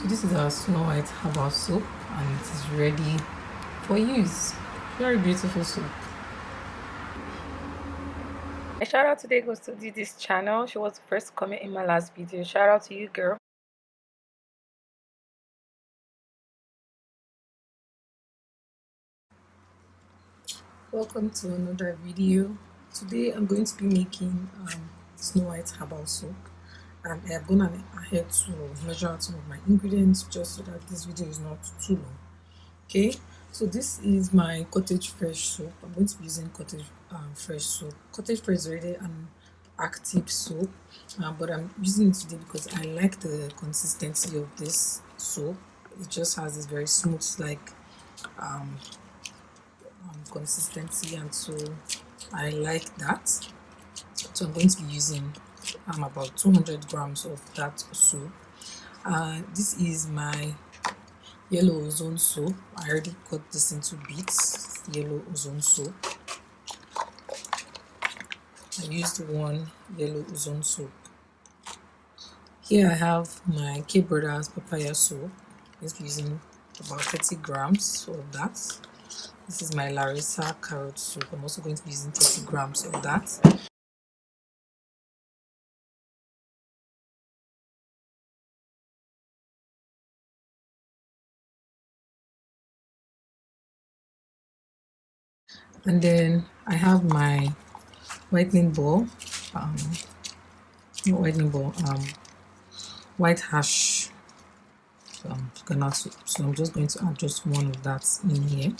So this is our Snow White Herbal soap and it is ready for use. Very beautiful soap. A shout out today goes to Didi's channel. She was the first to comment in my last video. Shout out to you, girl. Welcome to another video. Today I'm going to be making Snow White Herbal soap, and I have gone ahead to measure out some of my ingredients just so that this video is not too long. Okay, so this is my cottage fresh soap. I'm going to be using cottage fresh soap. Cottage fresh is already an active soap, but I'm using it today because I like the consistency of this soap. It just has this very smooth um, consistency, and so I like that. So I'm going to be using about 200 grams of that soap. This is my yellow ozone soap. I already cut this into bits. Yellow ozone soap. I used one yellow ozone soap. Here I have my K Brothers papaya soap. I'm going to be using about 30 grams of that. This is my Larissa carrot soap. I'm also going to be using 30 grams of that. And then I have my whitening ball, um, not whitening ball, white hash ghana soup. So I'm just going to add just one of that in here.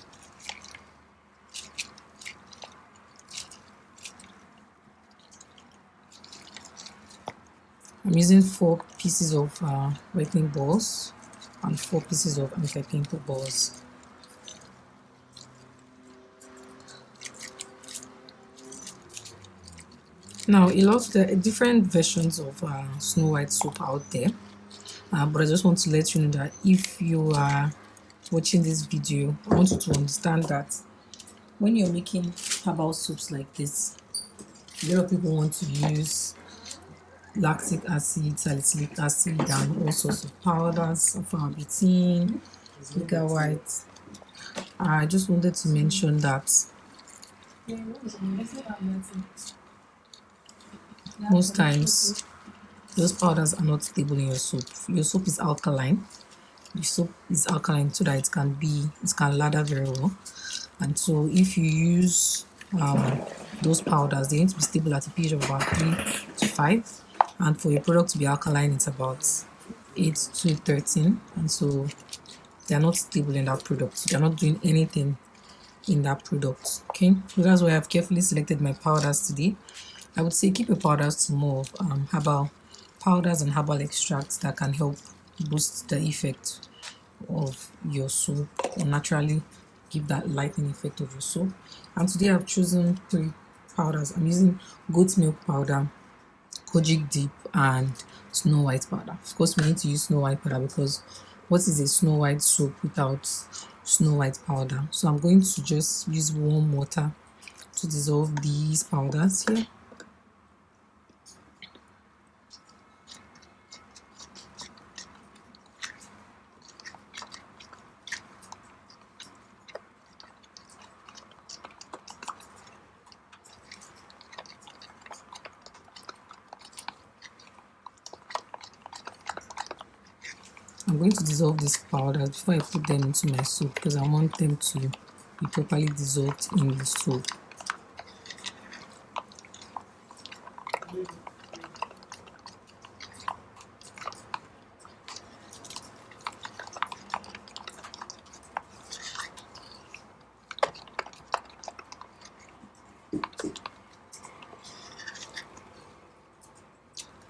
I'm using 4 pieces of whitening balls and 4 pieces of anti-pimple balls. Now, a lot there are different versions of Snow White soap out there, but I just want to let you know that if you are watching this video, I want you to understand that when you're making herbal soaps like this, a lot of people want to use lactic acid, salicylic acid, and all sorts of powders, alpha-butene, Giga White. I just wanted to mention that most times those powders are not stable in your soap. Your soap is alkaline. The soap is alkaline so that it can lather very well. And so if you use those powders, they need to be stable at a pH of about 3 to 5. And for your product to be alkaline, it's about 8 to 13. And so they are not stable in that product. They're not doing anything in that product. Okay, so that's why I've carefully selected my powders today. I would say keep your powders to more of herbal powders and herbal extracts that can help boost the effect of your soap or naturally give that lightening effect of your soap. And today I've chosen 3 powders. I'm using goat milk powder, kojic dip, and snow white powder. Of course, we need to use snow white powder because what is a snow white soap without snow white powder? So I'm going to just use warm water to dissolve these powders here. I'm going to dissolve these powders before I put them into my soap because I want them to be properly dissolved in the soap.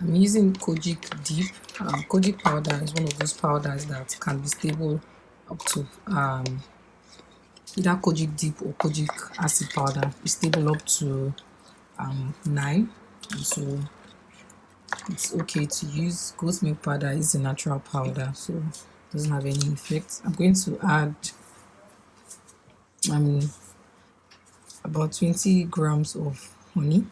I'm using kojic dip. Kojic powder is one of those powders that can be stable up to either kojic dip or kojic acid powder is stable up to 9, and so it's okay to use. Goat milk powder is a natural powder, so it doesn't have any effect. I'm going to add about 20 grams of honey.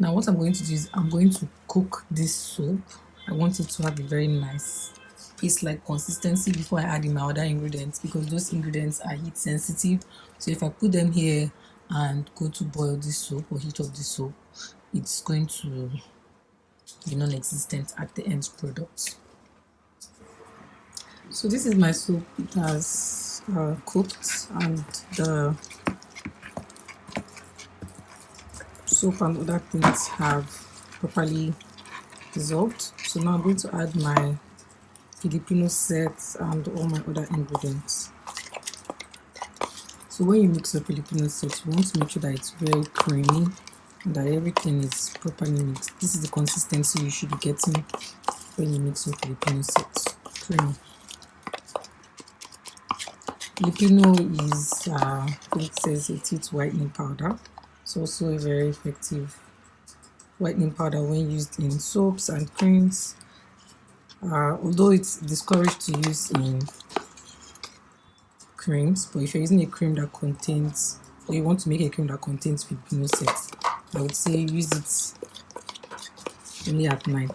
Now what I'm going to do is I'm going to cook this soap. I want it to have a very nice paste-like consistency before I add in my other ingredients, because those ingredients are heat sensitive. So if I put them here and go to boil this soap or heat up this soap, it's going to be non-existent at the end product. So this is my soup. It has cooked, and the soap and other things have properly dissolved. So now I'm going to add my Filipino sets and all my other ingredients. So when you mix your Filipino set, you want to make sure that it's very creamy and that everything is properly mixed. This is the consistency you should be getting when you mix your Filipino sets. Creamy. Filipino is, it says it is whitening powder. It's also a very effective whitening powder when used in soaps and creams. Although it's discouraged to use in creams, but if you're using a cream that contains, or you want to make a cream that contains Filipino sets, I would say use it only at night.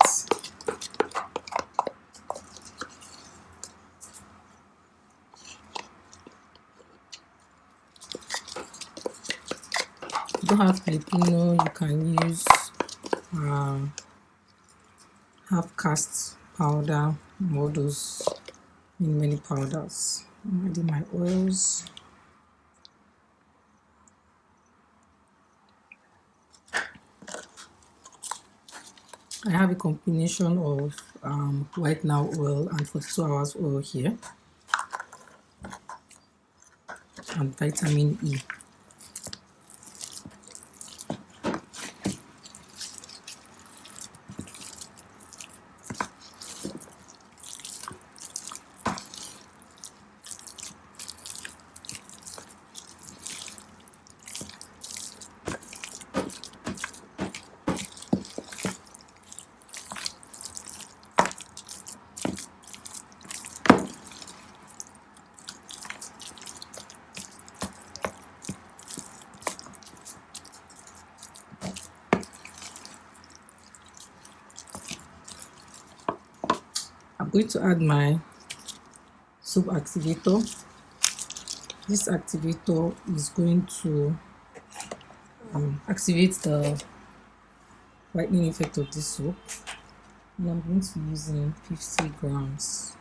If you don't have Filipino, you can use half cast powder, models in many powders. I'm adding my oils. I have a combination of white now oil and 42 hours oil here, and vitamin E. I'm going to add my soap activator. This activator is going to activate the whitening effect of this soap, and I'm going to be using 50 grams.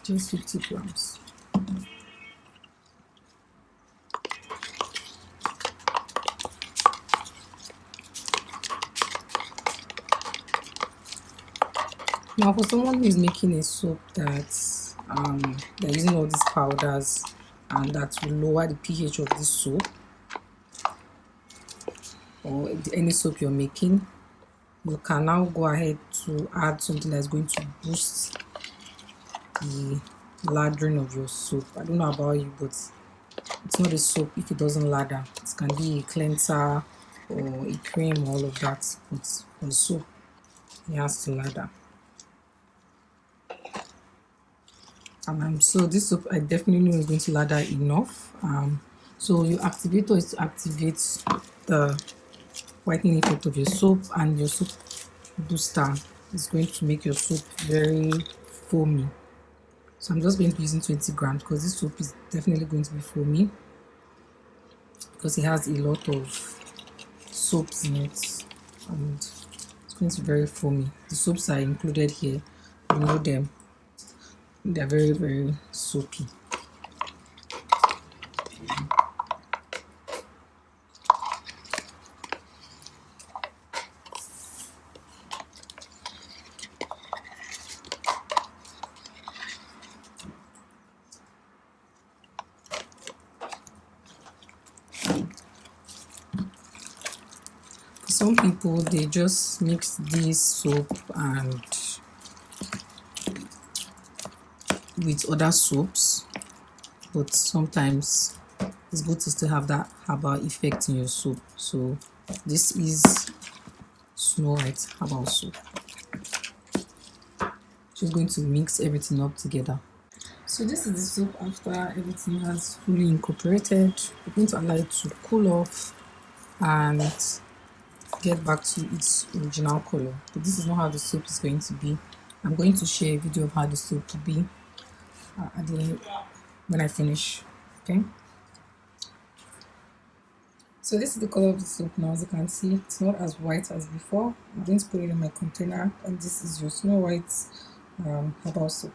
Just 50 grams. Now for someone who is making a soap that they're using all these powders and that will lower the pH of this soap, or any soap you're making, you can now go ahead to add something that's going to boost the lathering of your soap. I don't know about you, but it's not a soap if it doesn't lather. It can be a cleanser or a cream, all of that, but for soap it has to lather. So this soap I definitely know is going to lather enough. So your activator is to activate the whitening effect of your soap, and your soap booster is going to make your soap very foamy. So I'm just going to be using 20 grams because this soap is definitely going to be foamy because it has a lot of soaps in it, and it's going to be very foamy. The soaps are included here, you know them, they're very, very soapy. Some people, they just mix this soap and with other soaps, but sometimes it's good to still have that herbal effect in your soap. So this is Snow White herbal soap. Just going to mix everything up together. So this is the soap after everything has fully incorporated. We're going to allow it to cool off and get back to its original color. But this is not how the soap is going to be. I'm going to share a video of how the soap will be at the end when I finish. Okay. So this is the color of the soap now. As you can see, it's not as white as before. I'm going to put it in my container, and this is your Snow White herbal soap.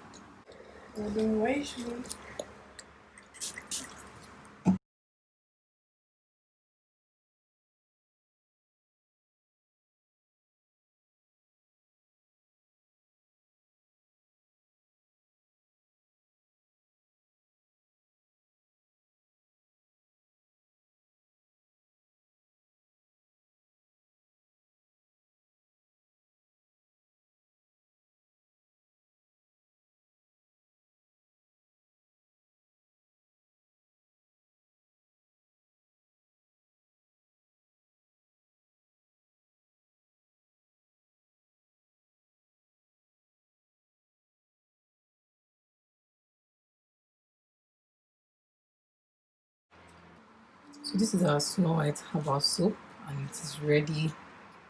So this is our Snow White herbal soap, and it is ready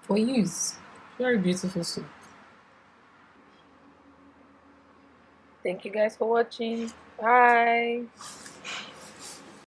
for use. Very beautiful soap. Thank you guys for watching. Bye.